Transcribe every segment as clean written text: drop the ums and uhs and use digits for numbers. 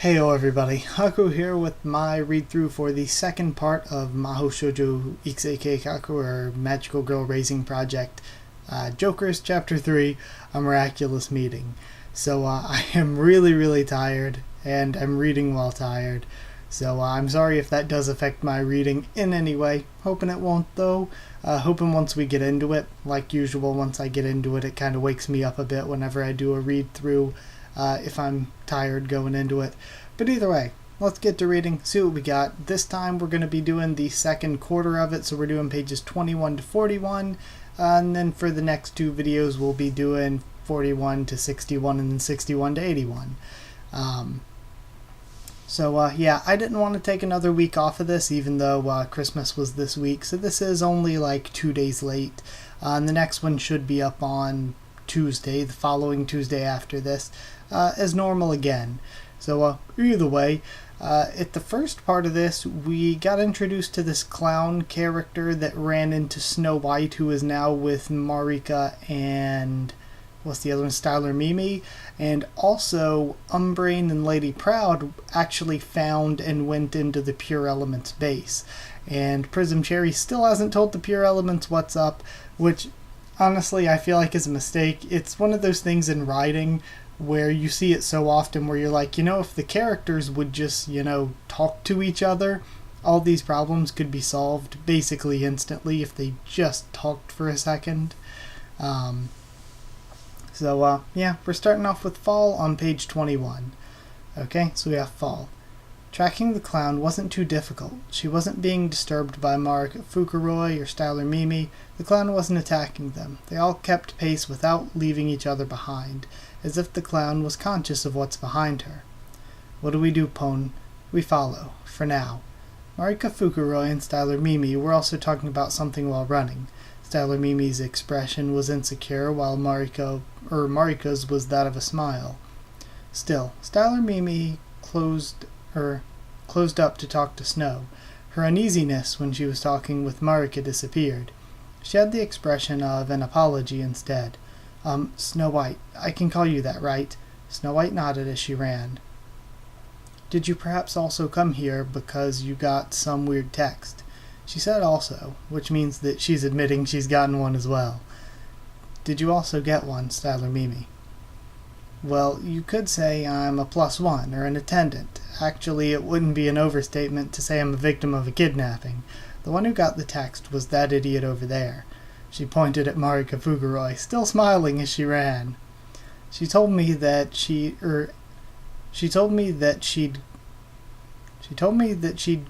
Heyo everybody, Haku here with my read-through for the second part of Mahou Shoujo Ikusei Keikaku, or Magical Girl Raising Project, JOKERS Chapter 3, A Miraculous Meeting. So I am really tired, and I'm reading while tired, so I'm sorry if that does affect my reading in any way. Hoping it won't though. Hoping once we get into it, like usual, once I get into it, it kind of wakes me up a bit whenever I do a read-through. If I'm tired going into it. But either way, let's get to reading, see what we got. This time we're going to be doing the second quarter of it, so we're doing pages 21 to 41, and then for the next two videos we'll be doing 41 to 61 and then 61 to 81. Yeah, I didn't want to take another week off of this, even though Christmas was this week, so this is only like 2 days late. And the next one should be up on Tuesday, the following Tuesday after this, as normal again. So either way, at the first part of this, we got introduced to this clown character that ran into Snow White, who is now with Marika and what's the other one, Styler Mimi, and also Umbrain and Lady Proud actually found and went into the Pure Elements base. And Prism Cherry still hasn't told the Pure Elements what's up, which honestly I feel like is a mistake. It's one of those things in writing where you see it so often where you're like, if the characters would just, talk to each other, all these problems could be solved basically instantly if they just talked for a second. Yeah, we're starting off with Fall on page 21. Okay, so we have Fall. Tracking the clown wasn't too difficult. She wasn't being disturbed by Mark Fukuroi or Styler Mimi. The clown wasn't attacking them. They all kept pace without leaving each other behind, as if the clown was conscious of what's behind her. What do we do, Pon? We follow, for now. Marika Fukuroi and Styler Mimi were also talking about something while running. Styler Mimi's expression was insecure, while Marika's was that of a smile. Still, Styler Mimi closed up to talk to Snow. Her uneasiness when she was talking with Marika disappeared. She had the expression of an apology instead. Snow White, I can call you that, right? Snow White nodded as she ran. Did you perhaps also come here because you got some weird text? She said also, which means that she's admitting she's gotten one as well. Did you also get one, Styler Mimi? Well, you could say I'm a +1 or an attendant. Actually, it wouldn't be an overstatement to say I'm a victim of a kidnapping. The one who got the text was that idiot over there. She pointed at Marika Fukuroi, still smiling as she ran. She told me that she'd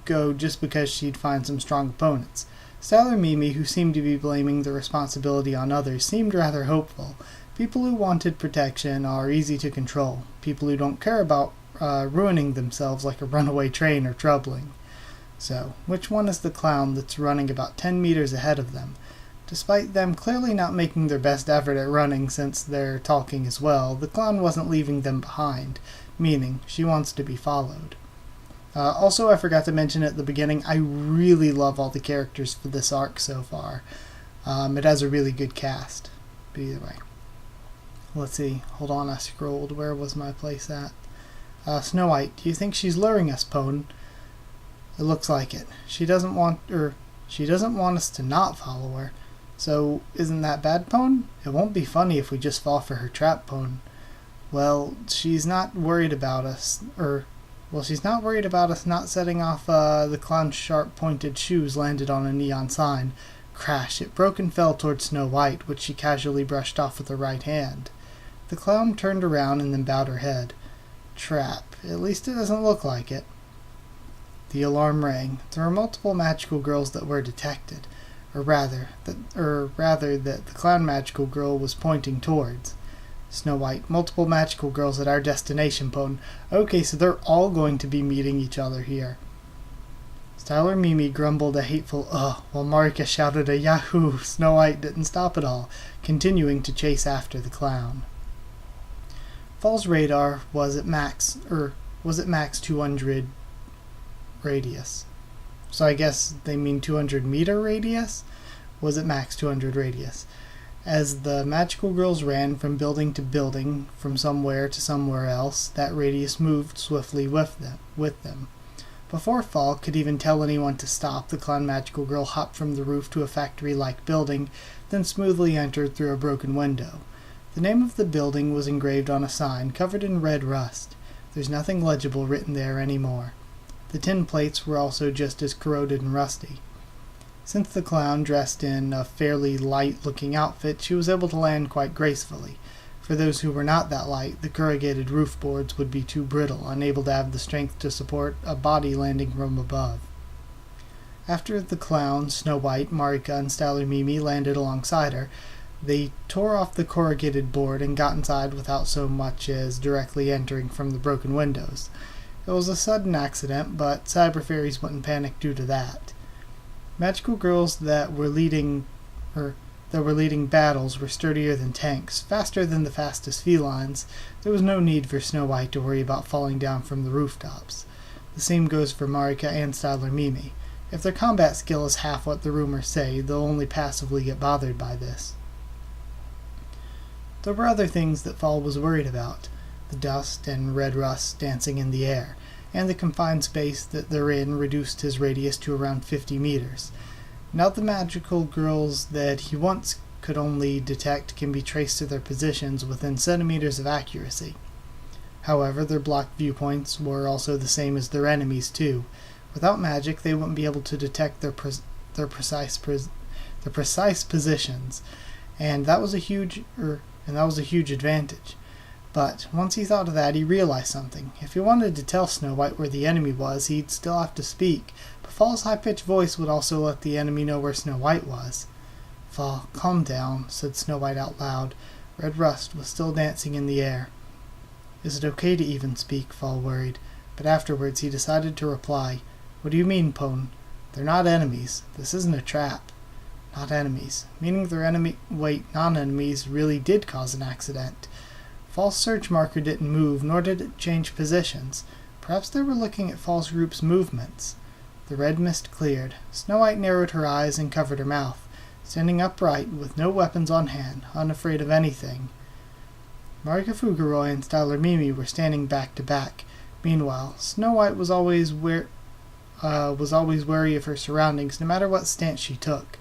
go just because she'd find some strong opponents. Styler Mimi, who seemed to be blaming the responsibility on others, seemed rather hopeful. People who wanted protection are easy to control. People who don't care about ruining themselves like a runaway train are troubling. So, which one is the clown that's running about 10 meters ahead of them? Despite them clearly not making their best effort at running since they're talking as well, the clown wasn't leaving them behind, meaning she wants to be followed. Also, I forgot to mention at the beginning, I really love all the characters for this arc so far. It has a really good cast. But either way. Let's see. Hold on, I scrolled. Where was my place at? Snow White, do you think she's luring us, Pon? It looks like it. She doesn't want us to not follow her. So, isn't that bad, Pon? It won't be funny if we just fall for her trap, Pon. Well, she's not worried about us not setting off the clown's sharp-pointed shoes landed on a neon sign. Crash! It broke and fell toward Snow White, which she casually brushed off with her right hand. The clown turned around and then bowed her head. Trap. At least it doesn't look like it. The alarm rang. There were multiple magical girls that were detected, or rather that the clown magical girl was pointing towards. Snow White, multiple magical girls at our destination, Pon. Okay, so they're all going to be meeting each other here. Styler Mimi grumbled a hateful ugh, while Marika shouted a yahoo. Snow White didn't stop at all, continuing to chase after the clown. Fall's radar was at max 200 radius. So I guess they mean 200 meter radius? Was it max 200 radius? As the magical girls ran from building to building, from somewhere to somewhere else, that radius moved swiftly with them. Before Fall could even tell anyone to stop, the clown magical girl hopped from the roof to a factory-like building, then smoothly entered through a broken window. The name of the building was engraved on a sign, covered in red rust. There's nothing legible written there anymore. The tin plates were also just as corroded and rusty. Since the clown dressed in a fairly light-looking outfit, she was able to land quite gracefully. For those who were not that light, the corrugated roof boards would be too brittle, unable to have the strength to support a body landing from above. After the clown, Snow White, Marika, and Styler Mimi landed alongside her, they tore off the corrugated board and got inside without so much as directly entering from the broken windows. It was a sudden accident, but cyber fairies wouldn't panic due to that. Magical girls that were leading battles were sturdier than tanks, faster than the fastest felines. There was no need for Snow White to worry about falling down from the rooftops. The same goes for Marika and Styler Mimi. If their combat skill is half what the rumors say, they'll only passively get bothered by this. There were other things that Fall was worried about. The dust and red rust dancing in the air, and the confined space that they're in reduced his radius to around 50 meters. Now the magical girls that he once could only detect can be traced to their positions within centimeters of accuracy. However, their blocked viewpoints were also the same as their enemies too. Without magic, they wouldn't be able to detect their precise positions, and that was a huge advantage. But once he thought of that, he realized something. If he wanted to tell Snow White where the enemy was, he'd still have to speak, but Fall's high-pitched voice would also let the enemy know where Snow White was. "Fall, calm down," said Snow White out loud. Red rust was still dancing in the air. "Is it okay to even speak?" Fall worried, but afterwards he decided to reply. "What do you mean, Pone? They're not enemies. This isn't a trap." Not enemies. Meaning their non-enemies really did cause an accident. Fall's search marker didn't move, nor did it change positions. Perhaps they were looking at Fall's group's movements. The red mist cleared. Snow White narrowed her eyes and covered her mouth, standing upright with no weapons on hand, unafraid of anything. Marika Fukuroy and Styler Mimi were standing back to back. Meanwhile, Snow White was always wary of her surroundings, no matter what stance she took.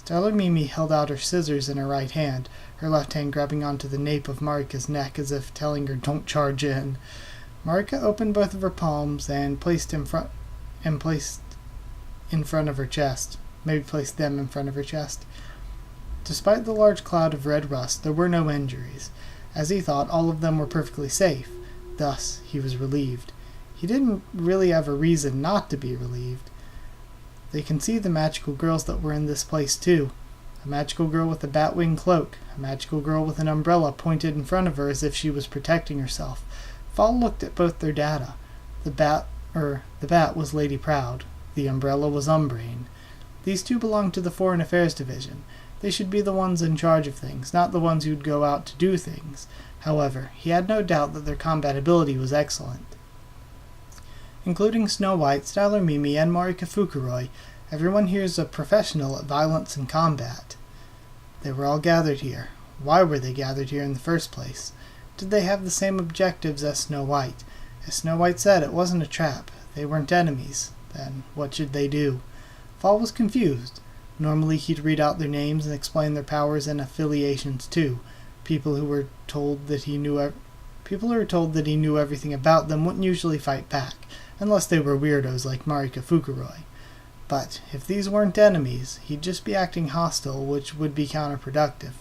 Styler Mimi held out her scissors in her right hand, her left hand grabbing onto the nape of Marika's neck as if telling her, "Don't charge in." Marika opened both of her palms and placed in front of her chest. Maybe placed them in front of her chest. Despite the large cloud of red rust, there were no injuries. As he thought, all of them were perfectly safe. Thus, he was relieved. He didn't really have a reason not to be relieved. They can see the magical girls that were in this place too. A magical girl with a batwing cloak, a magical girl with an umbrella pointed in front of her as if she was protecting herself. Fall looked at both their data. The bat was Lady Proud. The umbrella was Umbrain. These two belonged to the Foreign Affairs Division. They should be the ones in charge of things, not the ones who'd go out to do things. However, he had no doubt that their combat ability was excellent. Including Snow White, Styler Mimi, and Marika Fukuroy, everyone here is a professional at violence and combat. They were all gathered here. Why were they gathered here in the first place? Did they have the same objectives as Snow White? As Snow White said, it wasn't a trap. They weren't enemies. Then, what should they do? Fall was confused. Normally he'd read out their names and explain their powers and affiliations too. People who were told that he knew everything about them wouldn't usually fight back, unless they were weirdos like Marika Fukuroy. But if these weren't enemies, he'd just be acting hostile, which would be counterproductive.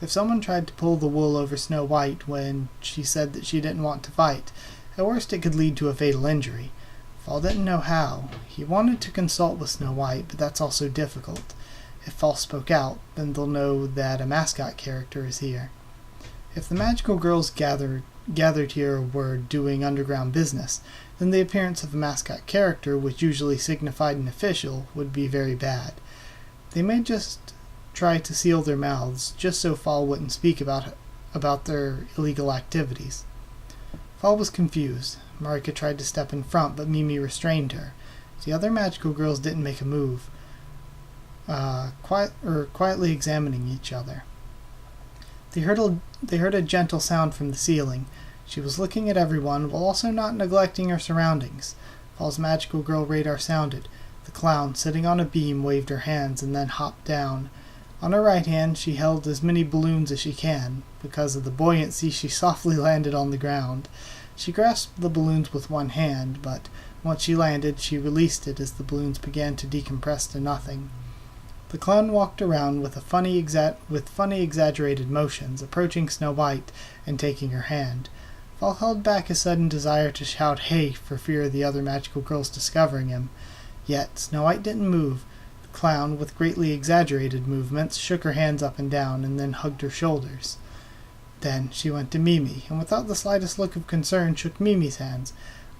If someone tried to pull the wool over Snow White when she said that she didn't want to fight, at worst it could lead to a fatal injury. Fall didn't know how. He wanted to consult with Snow White, but that's also difficult. If Fall spoke out, then they'll know that a mascot character is here. If the magical girls gathered here were doing underground business, then the appearance of a mascot character, which usually signified an official, would be very bad. They may just try to seal their mouths, just so Fall wouldn't speak about their illegal activities. Fall was confused. Marika tried to step in front, but Mimi restrained her. The other magical girls didn't make a move, quietly examining each other. They heard a gentle sound from the ceiling. She was looking at everyone, while also not neglecting her surroundings. Fall's magical girl radar sounded. The clown, sitting on a beam, waved her hands and then hopped down. On her right hand, she held as many balloons as she can. Because of the buoyancy, she softly landed on the ground. She grasped the balloons with one hand, but once she landed, she released it as the balloons began to decompress to nothing. The clown walked around with funny exaggerated motions, approaching Snow White and taking her hand. Fall held back a sudden desire to shout "Hey!" for fear of the other magical girls discovering him. Yet Snow White didn't move. The clown, with greatly exaggerated movements, shook her hands up and down and then hugged her shoulders. Then she went to Mimi, and without the slightest look of concern shook Mimi's hands,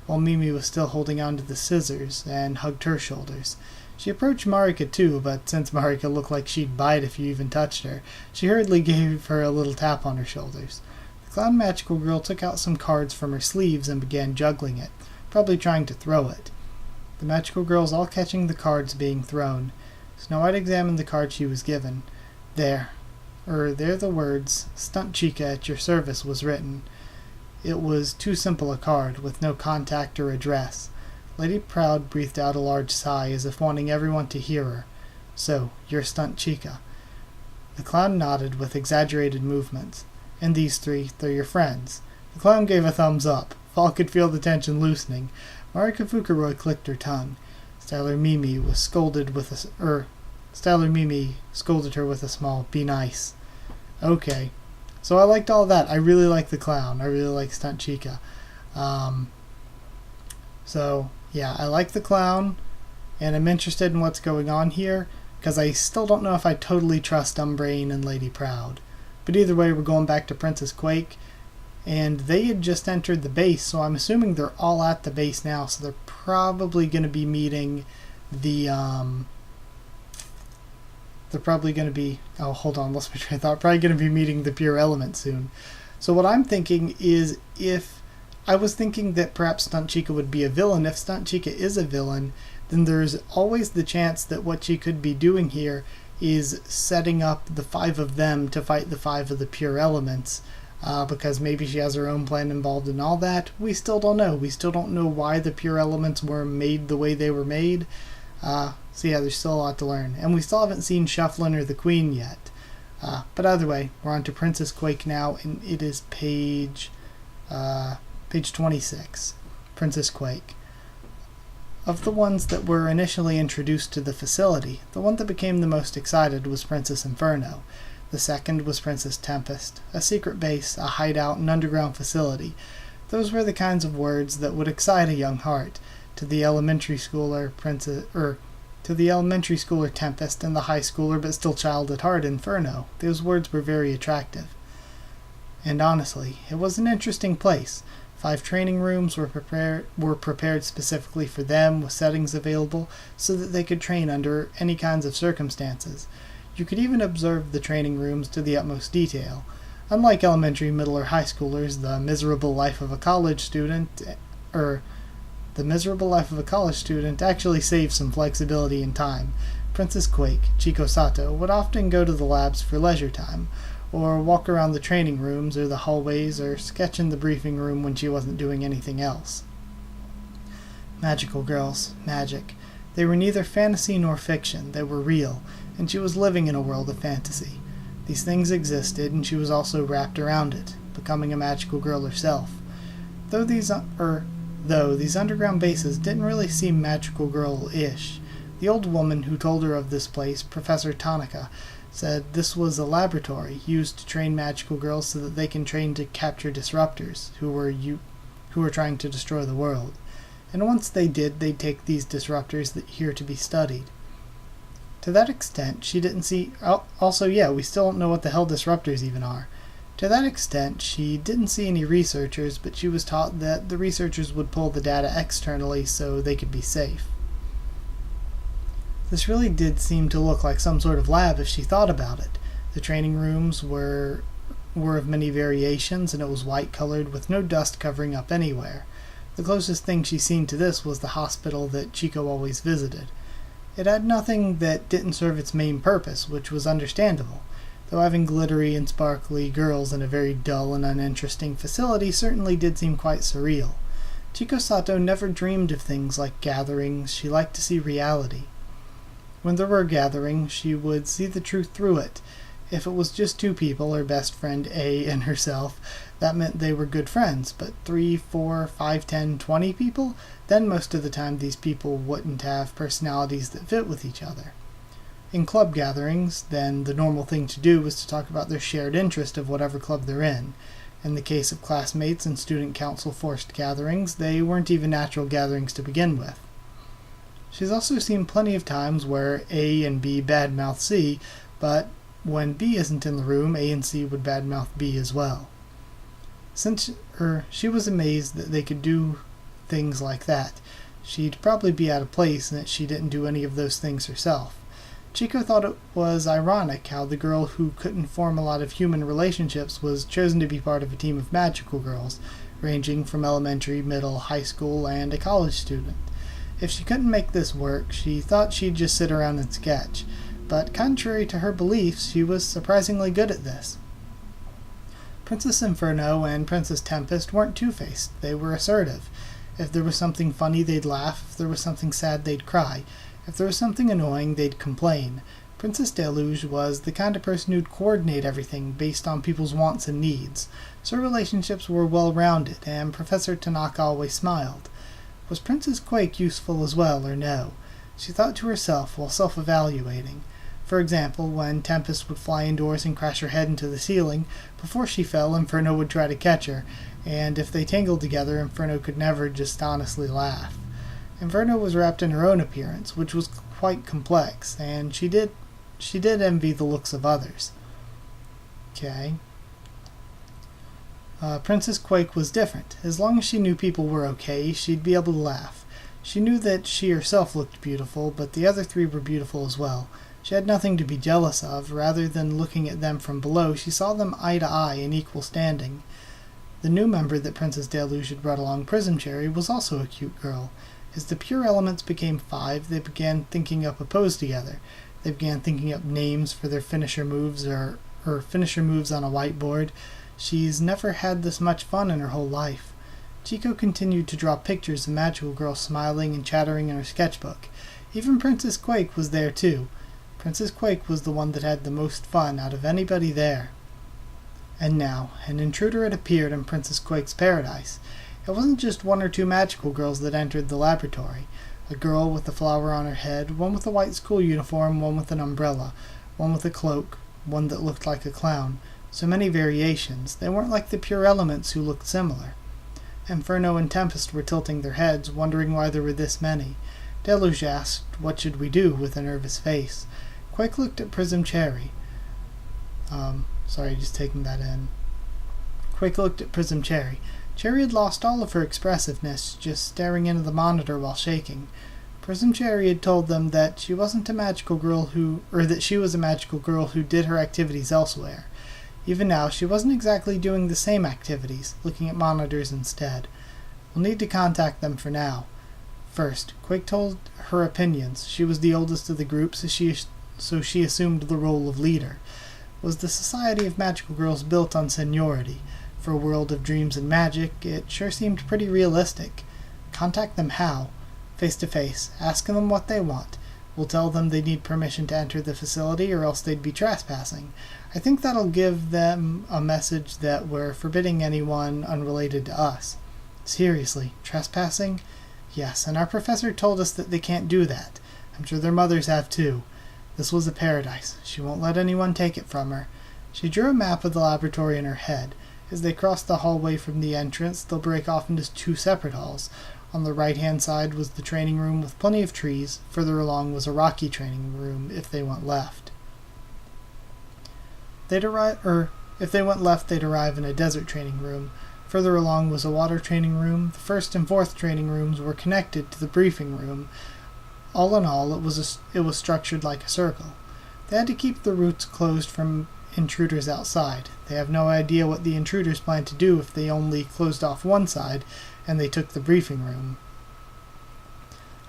while Mimi was still holding on to the scissors, and hugged her shoulders. She approached Marika too, but since Marika looked like she'd bite if you even touched her, she hurriedly gave her a little tap on her shoulders. The clown magical girl took out some cards from her sleeves and began juggling it, probably trying to throw it. The magical girls all catching the cards being thrown. Snow White examined the card she was given. There the words, "Stunt Chica at your service," was written. It was too simple a card, with no contact or address. Lady Proud breathed out a large sigh, as if wanting everyone to hear her. "So, you're Stunt Chica." The clown nodded with exaggerated movements. "And these three, they're your friends." The clown gave a thumbs up. Fall could feel the tension loosening. Marika Fukuroy clicked her tongue. Styler Mimi scolded her with a small "Be nice." Okay. So I liked all that. I really like the clown. I really like Stunt Chica. So, yeah, I like the clown, and I'm interested in what's going on here, because I still don't know if I totally trust Umbrain and Lady Proud. But either way, we're going back to Princess Quake, and they had just entered the base, so I'm assuming they're all at the base now, so they're probably going to be meeting the, probably going to be meeting the pure element soon. So what I'm thinking is, I was thinking that perhaps Stunt Chica would be a villain. If Stunt Chica is a villain, then there's always the chance that what she could be doing here is setting up the 5 of them to fight the 5 of the pure elements, because maybe she has her own plan involved in all that. We still don't know. We still don't know why the pure elements were made the way they were made. So yeah, there's still a lot to learn. And we still haven't seen Shufflin or the Queen yet. But either way, we're on to Princess Quake now, and it is page 26. Princess Quake. Of the ones that were initially introduced to the facility, the one that became the most excited was Princess Inferno. The second was Princess Tempest, a secret base, a hideout, an underground facility. Those were the kinds of words that would excite a young heart. To the elementary schooler Tempest, and the high schooler but still child at heart Inferno, those words were very attractive. And honestly, it was an interesting place. 5 training rooms were prepared specifically for them, with settings available so that they could train under any kinds of circumstances. You could even observe the training rooms to the utmost detail. Unlike elementary, middle, or high schoolers, the miserable life of a college student actually saves some flexibility and time. Princess Quake, Chico Sato, would often go to the labs for leisure time, or walk around the training rooms or the hallways, or sketch in the briefing room when she wasn't doing anything else. Magical girls, magic. They were neither fantasy nor fiction, they were real, and she was living in a world of fantasy. These things existed, and she was also wrapped around it, becoming a magical girl herself. Though these underground bases didn't really seem magical girl-ish. The old woman who told her of this place, Professor Tanaka, said this was a laboratory used to train magical girls so that they can train to capture disruptors who were trying to destroy the world. And once they did, they'd take these disruptors here to be studied. To that extent, she didn't see... we still don't know what the hell disruptors even are. To that extent, she didn't see any researchers, but she was taught that the researchers would pull the data externally so they could be safe. This really did seem to look like some sort of lab if she thought about it. The training rooms were of many variations, and it was white-colored with no dust covering up anywhere. The closest thing she'd seen to this was the hospital that Chico always visited. It had nothing that didn't serve its main purpose, which was understandable. though having glittery and sparkly girls in a very dull and uninteresting facility certainly did seem quite surreal. Chiko Sato never dreamed of things like gatherings. She liked to see reality. When there were gatherings, she would see the truth through it. If it was just two people, her best friend A and herself, that meant they were good friends, but 3, 4, 5, 10, 20 people, then most of the time these people wouldn't have personalities that fit with each other. In club gatherings, then the normal thing to do was to talk about their shared interest of whatever club they're in. In the case of classmates and student council forced gatherings, they weren't even natural gatherings to begin with. She's also seen plenty of times where A and B badmouth C, but when B isn't in the room, A and C would badmouth B as well. She was amazed that they could do things like that. She'd probably be out of place and that she didn't do any of those things herself. Chiko thought it was ironic how the girl who couldn't form a lot of human relationships was chosen to be part of a team of magical girls, ranging from elementary, middle, high school, and a college student. If she couldn't make this work, she thought she'd just sit around and sketch, but contrary to her beliefs, she was surprisingly good at this. Princess Inferno and Princess Tempest weren't two-faced. They were assertive. If there was something funny, they'd laugh. If there was something sad, they'd cry. If there was something annoying, they'd complain. Princess Deluge was the kind of person who'd coordinate everything based on people's wants and needs, so relationships were well-rounded, and Professor Tanaka always smiled. Was Princess Quake useful as well, or no? She thought to herself while self-evaluating. For example, when Tempest would fly indoors and crash her head into the ceiling, before she fell, Inferno would try to catch her, and if they tangled together, Inferno could never just honestly laugh. Inferno was wrapped in her own appearance, which was quite complex, and she did envy the looks of others. Princess Quake was different. As long as she knew people were okay, she'd be able to laugh. She knew that she herself looked beautiful, but the other three were beautiful as well. She had nothing to be jealous of. Rather than looking at them from below, she saw them eye to eye in equal standing. The new member that Princess Deluge had brought along, Prism Cherry, was also a cute girl. As the pure elements became 5, they began thinking up a pose together. They began thinking up names for their finisher moves or finisher moves on a whiteboard. She's never had this much fun in her whole life. Chiko continued to draw pictures of magical girls smiling and chattering in her sketchbook. Even Princess Quake was there too. Princess Quake was the one that had the most fun out of anybody there. And now, an intruder had appeared in Princess Quake's paradise. It wasn't just 1 or 2 magical girls that entered the laboratory. A girl with a flower on her head, one with a white school uniform, one with an umbrella, one with a cloak, one that looked like a clown. So many variations. They weren't like the pure elements who looked similar. Inferno and Tempest were tilting their heads, wondering why there were this many. Deluge asked, "What should we do?" with a nervous face. Quake looked at Prism Cherry. Just taking that in. Quake looked at Prism Cherry. Cherry had lost all of her expressiveness, just staring into the monitor while shaking. Prism Cherry had told them that she wasn't a magical girl that she was a magical girl who did her activities elsewhere. Even now, she wasn't exactly doing the same activities, looking at monitors instead. We'll need to contact them for now. First, Quake told her opinions. She was the oldest of the group, so she assumed the role of leader. Was the Society of Magical Girls built on seniority? For a world of dreams and magic, it sure seemed pretty realistic. Contact them how? Face to face, asking them what they want. We'll tell them they need permission to enter the facility or else they'd be trespassing. I think that'll give them a message that we're forbidding anyone unrelated to us. Seriously, trespassing? Yes, and our professor told us that they can't do that. I'm sure their mothers have too. This was a paradise. She won't let anyone take it from her. She drew a map of the laboratory in her head. As they crossed the hallway from the entrance, they'll break off into 2 separate halls. On the right-hand side was the training room with plenty of trees. Further along was a rocky training room if they went left. If they went left, they'd arrive in a desert training room. Further along was a water training room. The 1st and 4th training rooms were connected to the briefing room. All in all, it was structured like a circle. They had to keep the routes closed from intruders outside. They have no idea what the intruders plan to do if they only closed off one side and they took the briefing room.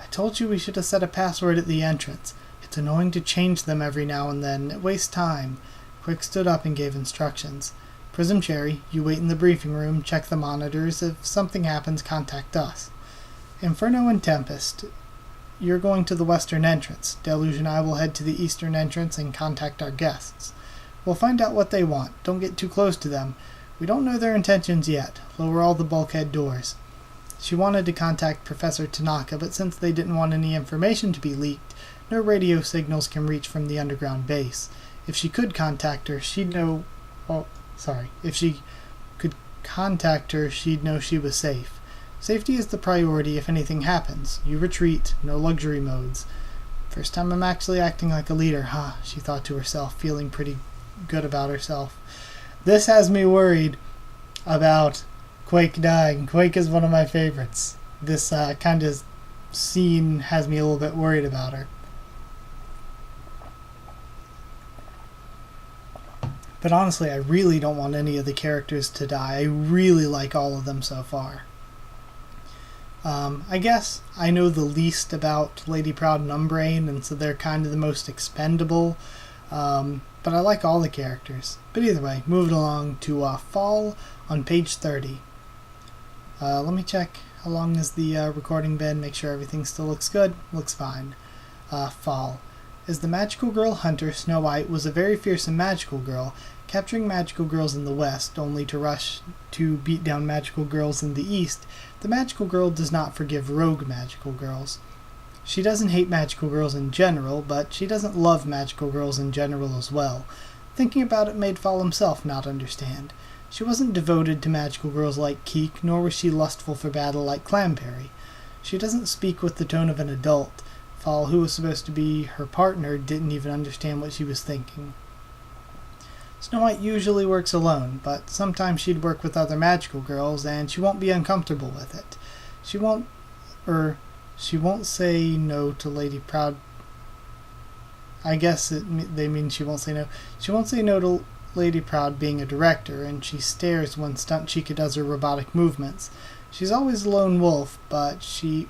I told you we should have set a password at the entrance. It's annoying to change them every now and then. It wastes time. Quick stood up and gave instructions. Prism Cherry, you wait in the briefing room, check the monitors. If something happens, contact us. Inferno and Tempest, you're going to the western entrance. Deluge and I will head to the eastern entrance and contact our guests. We'll find out what they want. Don't get too close to them. We don't know their intentions yet. Lower all the bulkhead doors. She wanted to contact Professor Tanaka, but since they didn't want any information to be leaked, no radio signals can reach from the underground base. If she could contact her, she'd know... If she could contact her, she'd know she was safe. Safety is the priority if anything happens. You retreat, no luxury modes. First time I'm actually acting like a leader, she thought to herself, feeling pretty good about herself. This has me worried about Quake dying. Quake is one of my favorites. This kind of scene has me a little bit worried about her. But honestly, I really don't want any of the characters to die. I really like all of them so far. I guess I know the least about Lady Proud and Umbrain, and so they're kind of the most expendable. But I like all the characters. But either way, moving along to Fall on page 30. Let me check how long has the recording been, make sure everything still looks good. Looks fine. Fall. As the magical girl hunter, Snow White was a very fearsome magical girl, capturing magical girls in the west, only to rush to beat down magical girls in the east. The magical girl does not forgive rogue magical girls. She doesn't hate magical girls in general, but she doesn't love magical girls in general as well. Thinking about it made Fall himself not understand. She wasn't devoted to magical girls like Keek, nor was she lustful for battle like Clamperry. She doesn't speak with the tone of an adult. Fall, who was supposed to be her partner, didn't even understand what she was thinking. Snow White usually works alone, but sometimes she'd work with other magical girls, and she won't be uncomfortable with it. She won't say no to Lady Proud. I guess they mean she won't say no. She won't say no to Lady Proud being a director, and she stares when Stunt Chica does her robotic movements. She's always a lone wolf, but she's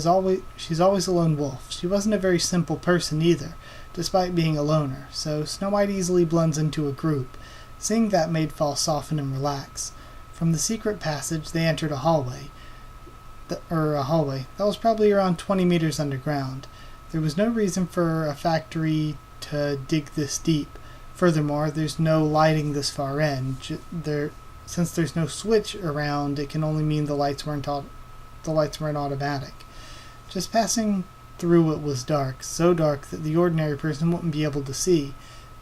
always a lone wolf. She wasn't a very simple person either, despite being a loner, so Snow White easily blends into a group. Seeing that made Fall soften and relax. From the secret passage, they entered a hallway. That was probably around 20 meters underground. There was no reason for a factory to dig this deep. Furthermore, there's no lighting this far in. Since there's no switch around, it can only mean the lights weren't automatic. Just passing through it was dark, so dark that the ordinary person wouldn't be able to see,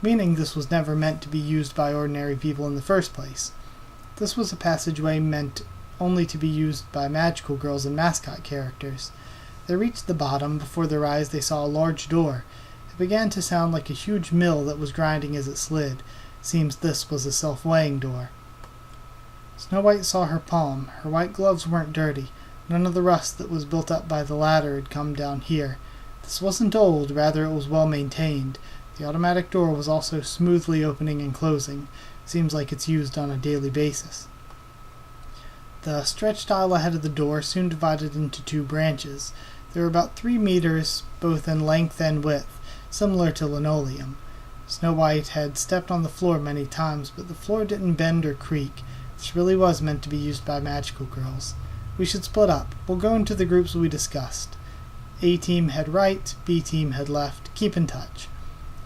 meaning this was never meant to be used by ordinary people in the first place. This was a passageway meant only to be used by magical girls and mascot characters. They reached the bottom. Before their eyes they saw a large door. It began to sound like a huge mill that was grinding as it slid. Seems this was a self-weighing door. Snow White saw her palm. Her white gloves weren't dirty. None of the rust that was built up by the ladder had come down here. This wasn't old, rather it was well maintained. The automatic door was also smoothly opening and closing. Seems like it's used on a daily basis. The stretched aisle ahead of the door soon divided into two branches. They were about 3 meters, both in length and width, similar to linoleum. Snow White had stepped on the floor many times, but the floor didn't bend or creak. This really was meant to be used by magical girls. We should split up. We'll go into the groups we discussed. A team head right, B team head left. Keep in touch.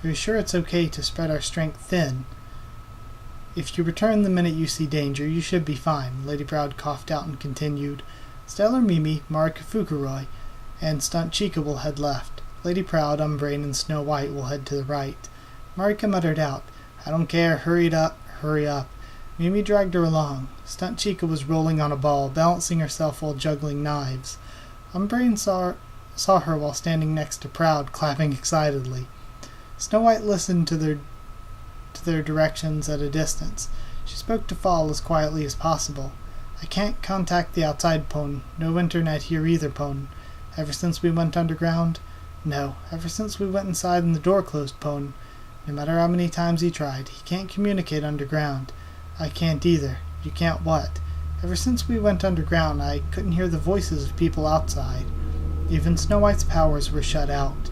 Are you sure it's okay to spread our strength thin? If you return the minute you see danger, you should be fine. Lady Proud coughed out and continued. Stellar Mimi, Marika Fukuroy, and Stunt Chica will head left. Lady Proud, Umbrain, and Snow White will head to the right. Marika muttered out, I don't care, hurry up. Mimi dragged her along. Stunt Chica was rolling on a ball, balancing herself while juggling knives. Umbrain saw her while standing next to Proud, clapping excitedly. Snow White listened to their directions at a distance. She spoke to Fall as quietly as possible. I can't contact the outside, Pon. No internet here either, Pon. Ever since we went underground? No, ever since we went inside and the door closed, Pon. No matter how many times he tried, he can't communicate underground. I can't either. You can't what? Ever since we went underground, I couldn't hear the voices of people outside. Even Snow White's powers were shut out.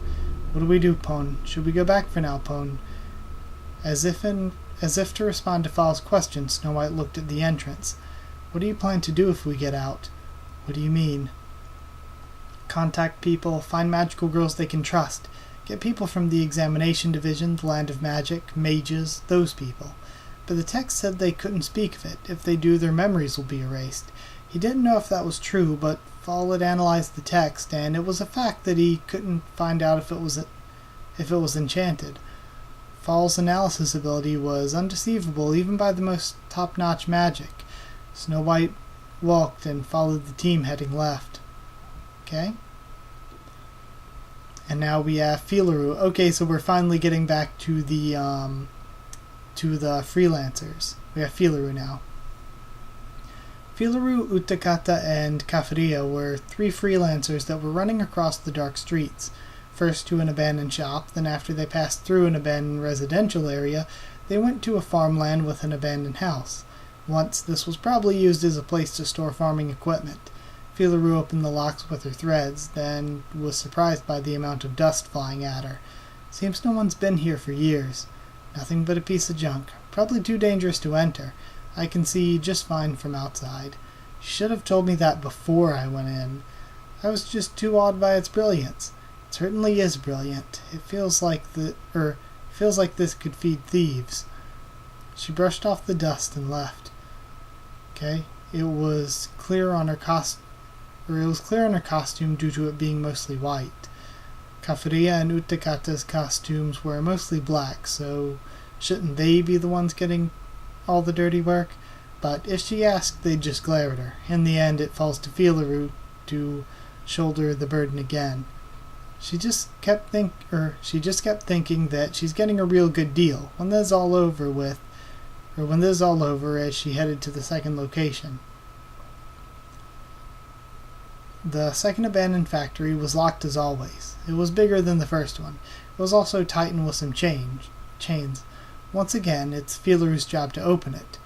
What do we do, Pon? Should we go back for now, Pon? As if to respond to Fall's question, Snow White looked at the entrance. "What do you plan to do if we get out?" "What do you mean?" "Contact people, find magical girls they can trust. Get people from the examination division, the land of magic, mages, those people. But the text said they couldn't speak of it. If they do, their memories will be erased." He didn't know if that was true, but Fall had analyzed the text, and it was a fact that he couldn't find out if it was enchanted. Fall's analysis ability was undeceivable even by the most top-notch magic. Snow White walked and followed the team heading left. Okay? And now we have Filuru. Okay, so we're finally getting back to the freelancers. We have Filuru now. Filuru, Utakata, and Kafuria were 3 freelancers that were running across the dark streets. First to an abandoned shop, then after they passed through an abandoned residential area, they went to a farmland with an abandoned house. Once, this was probably used as a place to store farming equipment. Filuru opened the locks with her threads, then was surprised by the amount of dust flying at her. Seems no one's been here for years. Nothing but a piece of junk. Probably too dangerous to enter. I can see just fine from outside. You should have told me that before I went in. I was just too awed by its brilliance. It certainly is brilliant. It feels like this could feed thieves. She brushed off the dust and left. Okay, it was clear on her costume due to it being mostly white. Kafuria and Utakata's costumes were mostly black, so shouldn't they be the ones getting all the dirty work? But if she asked, they'd just glare at her. In the end, it falls to Filuru to shoulder the burden again. She just kept thinking that she's getting a real good deal when this is all over as she headed to the second location. The second abandoned factory was locked as always. It was bigger than the first one. It was also tightened with some chains. Once again, it's Filuru's job to open it.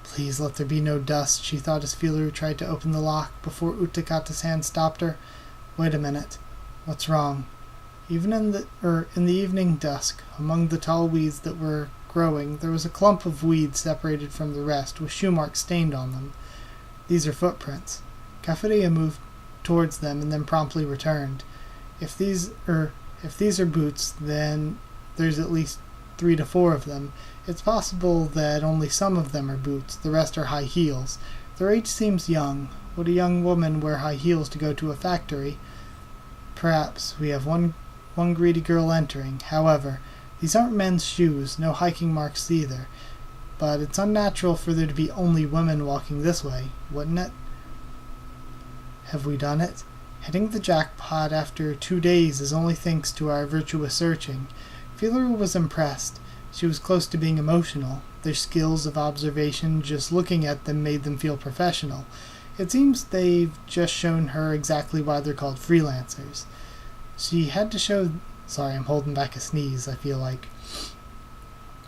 Please let there be no dust, she thought as Filuru tried to open the lock before Utakata's hand stopped her. Wait a minute. What's wrong? Even in the evening dusk, among the tall weeds that were growing, there was a clump of weeds separated from the rest, with shoe marks stained on them. These are footprints. Kafuria moved towards them and then promptly returned. If these are boots, then there's at least 3 to 4 of them. It's possible that only some of them are boots, the rest are high heels. Their age seems young. Would a young woman wear high heels to go to a factory? Perhaps. We have one greedy girl entering. However, these aren't men's shoes, no hiking marks either. But it's unnatural for there to be only women walking this way, wouldn't it? Have we done it? Hitting the jackpot after 2 days is only thanks to our virtuous searching. Filuru was impressed. She was close to being emotional. Their skills of observation, just looking at them, made them feel professional. It seems they've just shown her exactly why they're called freelancers. She had to show... Sorry, I'm holding back a sneeze, I feel like.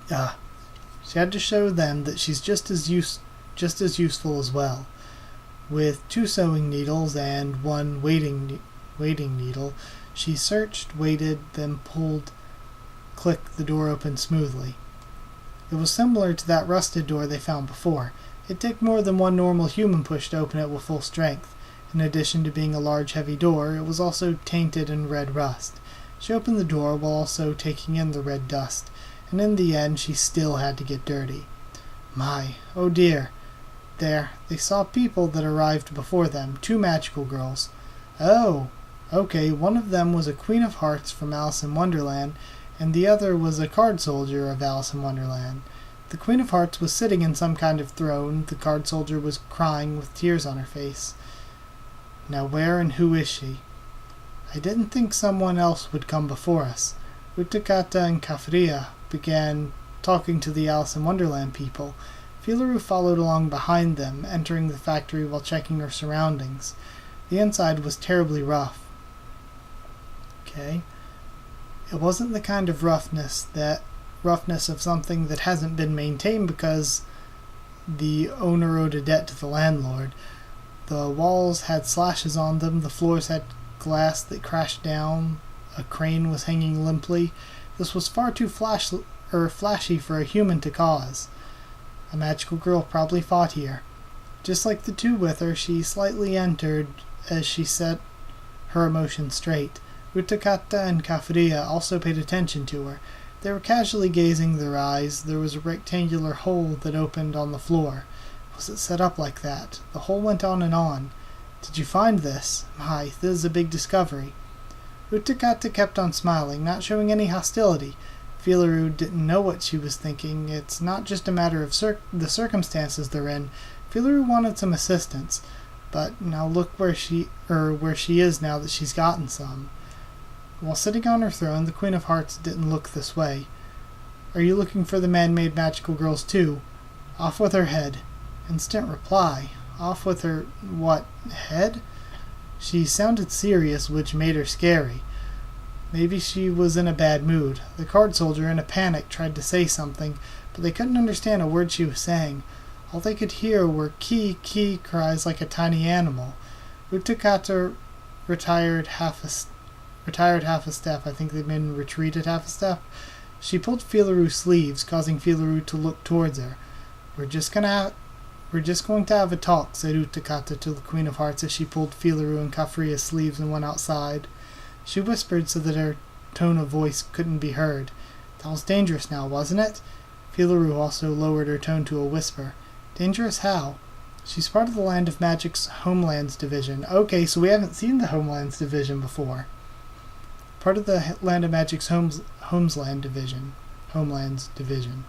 She had to show them that she's just as useful as well. With 2 sewing needles and 1 waiting needle, she searched, waited, then clicked the door open smoothly. It was similar to that rusted door they found before. It took more than 1 normal human push to open it with full strength. In addition to being a large, heavy door, it was also tainted in red rust. She opened the door while also taking in the red dust, and in the end she still had to get dirty. My, oh dear. There, they saw people that arrived before them, 2 magical girls. Oh, okay, one of them was a Queen of Hearts from Alice in Wonderland, and the other was a card soldier of Alice in Wonderland. The Queen of Hearts was sitting in some kind of throne. The card soldier was crying with tears on her face. Now where and who is she? I didn't think someone else would come before us. Utakata and Kafuria began talking to the Alice in Wonderland people. Filuru followed along behind them, entering the factory while checking her surroundings. The inside was terribly rough. Okay. It wasn't the kind of roughness of something that hasn't been maintained because the owner owed a debt to the landlord. The walls had slashes on them, the floors had glass that crashed down, a crane was hanging limply. This was far too flashy for a human to cause. A magical girl probably fought here. Just like the two with her, she slightly entered as she set her emotions straight. Utakata and Kafuria also paid attention to her. They were casually gazing their eyes. There was a rectangular hole that opened on the floor. Was it set up like that? The hole went on and on. Did you find this? My, this is a big discovery. Utakata kept on smiling, not showing any hostility. Filuru didn't know what she was thinking. It's not just a matter of the circumstances they're in. Filuru wanted some assistance, but now look where she is now that she's gotten some. While sitting on her throne, the Queen of Hearts didn't look this way. Are you looking for the man-made magical girls too? Off with her head. Instant reply. Off with her, what, head? She sounded serious, which made her scary. Maybe she was in a bad mood. The card soldier, in a panic, tried to say something, but they couldn't understand a word she was saying. All they could hear were ki cries like a tiny animal. Utakata retired half a step. I think they'd been retreated half a step. She pulled Filuru's sleeves, causing Filuru to look towards her. We're just going to have a talk, said Utakata to the Queen of Hearts as she pulled Filuru and Kafuria's sleeves and went outside. She whispered so that her tone of voice couldn't be heard. That was dangerous now, wasn't it? Filuru also lowered her tone to a whisper. Dangerous how? She's part of the Land of Magic's Homelands Division. Okay, so we haven't seen the Homelands Division before. Part of the Land of Magic's Homelands Division.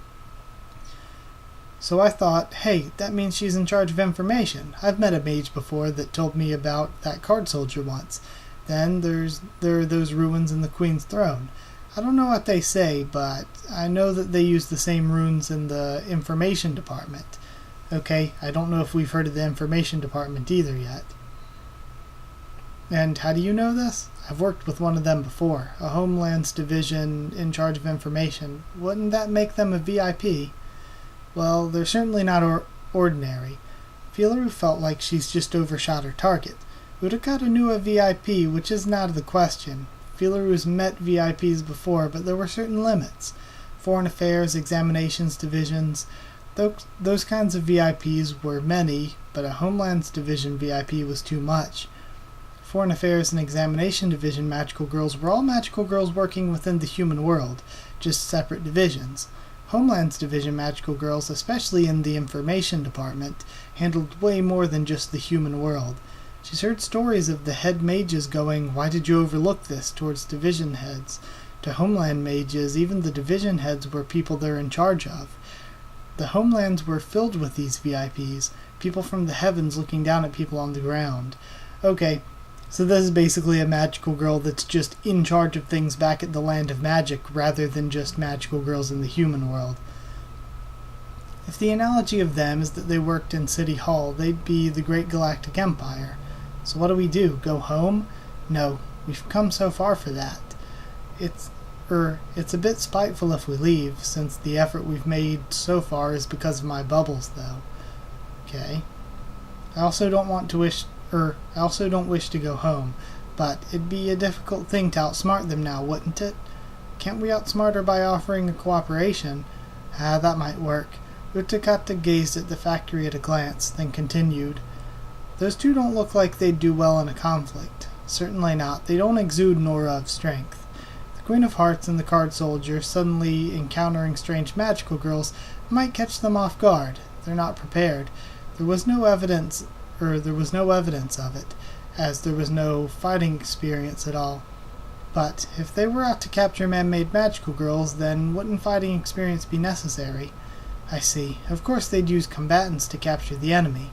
So I thought, hey, that means she's in charge of information. I've met a mage before that told me about that card soldier once. Then there are those ruins in the Queen's throne. I don't know what they say, but I know that they use the same runes in the information department. Okay, I don't know if we've heard of the information department either yet. And how do you know this? I've worked with one of them before, a Homelands Division in charge of information. Wouldn't that make them a VIP? Well, they're certainly not ordinary. Filuru felt like she's just overshot her target. Utakata knew a VIP, which isn't out of the question. Filuru's met VIPs before, but there were certain limits. Foreign Affairs, Examinations Divisions, those kinds of VIPs were many, but a Homelands Division VIP was too much. Foreign Affairs and Examination Division magical girls were all magical girls working within the human world, just separate divisions. Homelands Division magical girls, especially in the information department, handled way more than just the human world. She's heard stories of the head mages going, "Why did you overlook this?" towards division heads. To Homeland mages, even the division heads were people they're in charge of. The homelands were filled with these VIPs, people from the heavens looking down at people on the ground. Okay, so this is basically a magical girl that's just in charge of things back at the Land of Magic rather than just magical girls in the human world. If the analogy of them is that they worked in City Hall, they'd be the Great Galactic Empire. So what do? Go home? No, we've come so far for that. It's a bit spiteful if we leave, since the effort we've made so far is because of my bubbles, though. Okay. I also don't wish to go home, but it'd be a difficult thing to outsmart them now, wouldn't it? Can't we outsmart her by offering a cooperation? That might work. Utakata gazed at the factory at a glance, then continued. Those two don't look like they'd do well in a conflict. Certainly not. They don't exude an aura of strength. The Queen of Hearts and the card soldier suddenly encountering strange magical girls might catch them off guard. They're not prepared. There was no evidence of it, as there was no fighting experience at all. But if they were out to capture man-made magical girls, then wouldn't fighting experience be necessary? I see. Of course they'd use combatants to capture the enemy.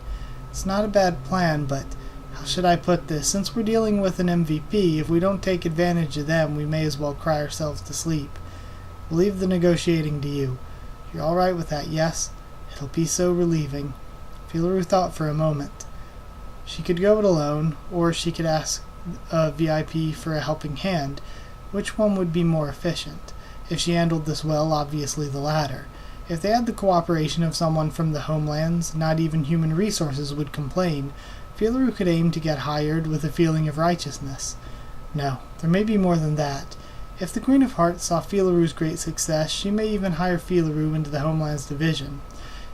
It's not a bad plan, but how should I put this? Since we're dealing with an MVP, if we don't take advantage of them, we may as well cry ourselves to sleep. We'll leave the negotiating to you. You're all right with that, yes? It'll be so relieving. Filuru thought for a moment. She could go it alone, or she could ask a VIP for a helping hand. Which one would be more efficient? If she handled this well, obviously the latter. If they had the cooperation of someone from the homelands, not even human resources would complain. Filuru could aim to get hired with a feeling of righteousness. No, there may be more than that. If the Queen of Hearts saw Filaru's great success, she may even hire Filaru into the Homelands Division.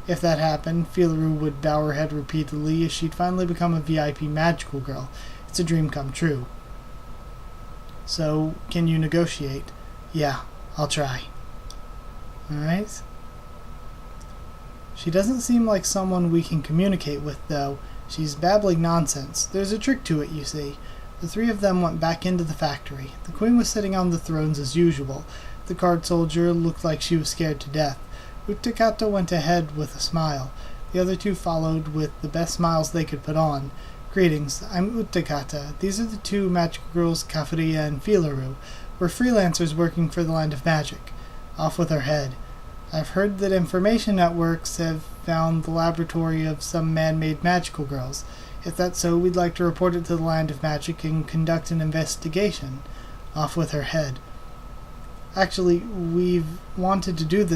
If that happened, Filaru would bow her head repeatedly as she'd finally become a VIP magical girl. It's a dream come true. So, can you negotiate? Yeah, I'll try. Alright. She doesn't seem like someone we can communicate with, though. She's babbling nonsense. There's a trick to it, you see. The three of them went back into the factory. The Queen was sitting on the thrones as usual. The card soldier looked like she was scared to death. Utakata went ahead with a smile. The other two followed with the best smiles they could put on. Greetings, I'm Utakata. These are the two magical girls, Kafuria and Filaru. We're freelancers working for the Land of Magic. Off with her head. I've heard that information networks have found the laboratory of some man-made magical girls. If that's so, we'd like to report it to the Land of Magic and conduct an investigation. Off with her head. Actually, we've wanted to do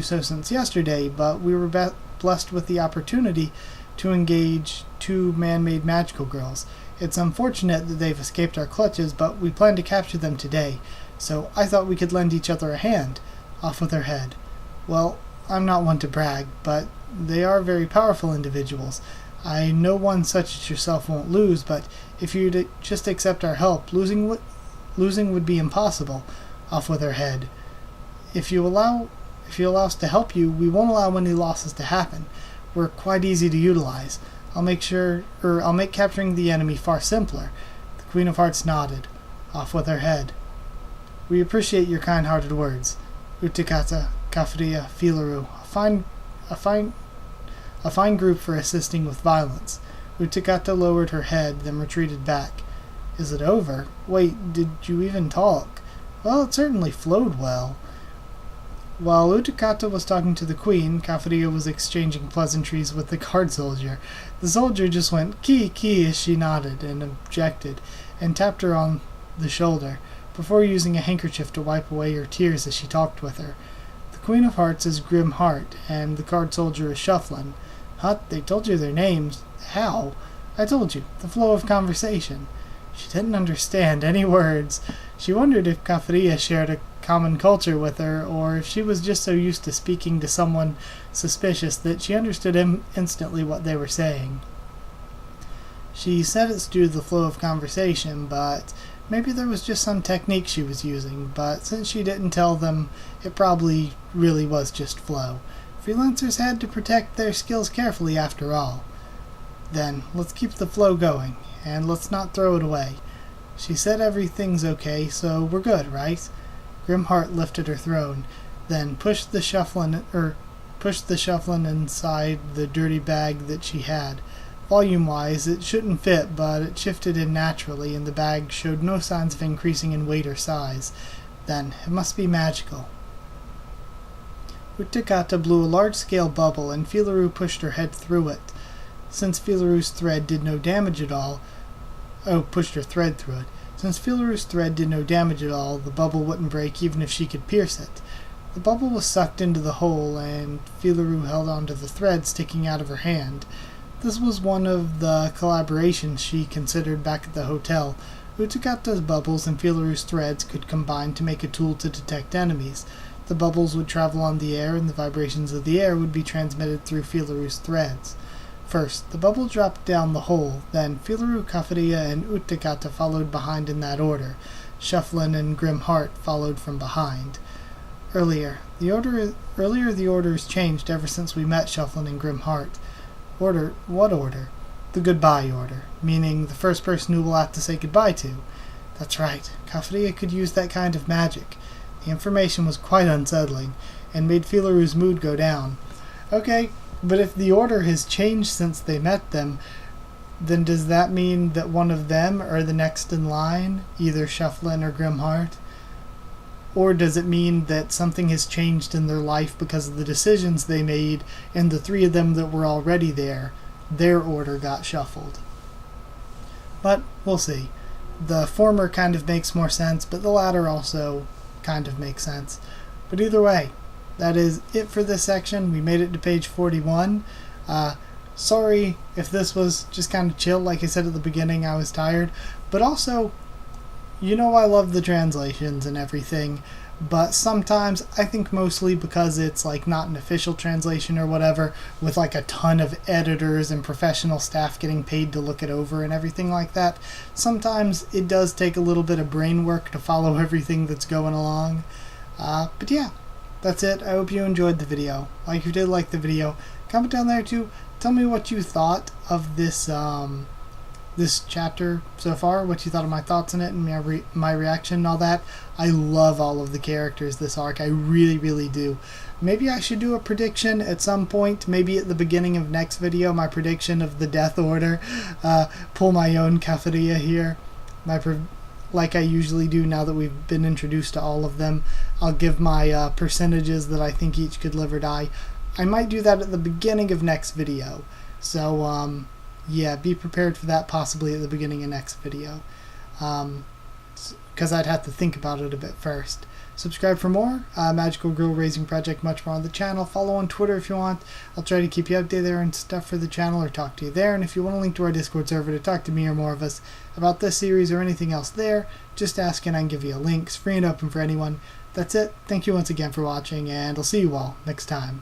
so since yesterday, but we were blessed with the opportunity to engage two man-made magical girls. It's unfortunate that they've escaped our clutches, but we plan to capture them today, so I thought we could lend each other a hand. Off with her head. Well, I'm not one to brag, but they are very powerful individuals. I know one such as yourself won't lose, but if you'd just accept our help, losing would be impossible. Off with her head. If you allow us to help you, we won't allow any losses to happen. We're quite easy to utilize. I'll make capturing the enemy far simpler. The Queen of Hearts nodded. Off with her head. We appreciate your kind-hearted words. Utakata, Kafuria, Filaru, a fine group for assisting with violence. Utakata lowered her head, then retreated back. Is it over? Wait, did you even talk? Well, it certainly flowed well. While Utakata was talking to the Queen, Kafuria was exchanging pleasantries with the card soldier. The soldier just went ki as she nodded and objected, and tapped her on the shoulder, before using a handkerchief to wipe away her tears as she talked with her. The Queen of Hearts is Grim Heart, and the card soldier is Shufflin. Huh? They told you their names. How? I told you. The flow of conversation. She didn't understand any words. She wondered if Kafuria shared a common culture with her, or if she was just so used to speaking to someone suspicious that she understood instantly what they were saying. She said it's due to the flow of conversation, but maybe there was just some technique she was using, but since she didn't tell them, it probably really was just flow. Freelancers had to protect their skills carefully after all. Then, let's keep the flow going, and let's not throw it away. She said everything's okay, so we're good, right? Grimheart lifted her throne, then pushed the shufflin inside the dirty bag that she had. Volume-wise, it shouldn't fit, but it shifted in naturally, and the bag showed no signs of increasing in weight or size. Then, it must be magical. Utakata blew a large-scale bubble, and Filaru pushed her head through it. Since Filaru's thread did no damage at all, pushed her thread through it. Since Filaru's thread did no damage at all, the bubble wouldn't break even if she could pierce it. The bubble was sucked into the hole, and Filaru held onto the thread sticking out of her hand. This was one of the collaborations she considered back at the hotel. Utakata's bubbles and Filaru's threads could combine to make a tool to detect enemies. The bubbles would travel on the air, and the vibrations of the air would be transmitted through Filaru's threads. First, the bubble dropped down the hole, then Filaru, Kafuria, and Utakata followed behind in that order. Shufflin and Grim Heart followed from behind. Earlier the orders changed ever since we met Shufflin and Grim Heart. Order? What order? The goodbye order, meaning the first person who we'll have to say goodbye to. That's right, Kafuria could use that kind of magic. The information was quite unsettling, and made Filaru's mood go down. Okay, but if the order has changed since they met them, then does that mean that one of them are the next in line, either Shufflin or Grimheart? Or does it mean that something has changed in their life because of the decisions they made, and the three of them that were already there, their order got shuffled? But we'll see. The former kind of makes more sense, but the latter also kind of makes sense. But either way, that is it for this section. We made it to page 41. Sorry if this was just kind of chill. Like I said at the beginning, I was tired. But also, you know I love the translations and everything, but sometimes, I think mostly because it's like not an official translation or whatever, with like a ton of editors and professional staff getting paid to look it over and everything like that, sometimes it does take a little bit of brain work to follow everything that's going along. But yeah, that's it. I hope you enjoyed the video. If you did like the video, comment down there too. Tell me what you thought of this this chapter so far, what you thought of my thoughts in it and my reaction and all that. I love all of the characters this arc. I really, really do. Maybe I should do a prediction at some point, maybe at the beginning of next video, my prediction of the Death Order. Pull my own cafeteria here. Like I usually do now that we've been introduced to all of them. I'll give my percentages that I think each could live or die. I might do that at the beginning of next video. So, yeah, be prepared for that possibly at the beginning of next video. Because I'd have to think about it a bit first. Subscribe for more. Magical Girl Raising Project, much more on the channel. Follow on Twitter if you want. I'll try to keep you updated there and stuff for the channel or talk to you there. And if you want a link to our Discord server to talk to me or more of us about this series or anything else there, just ask and I can give you a link. It's free and open for anyone. That's it. Thank you once again for watching, and I'll see you all next time.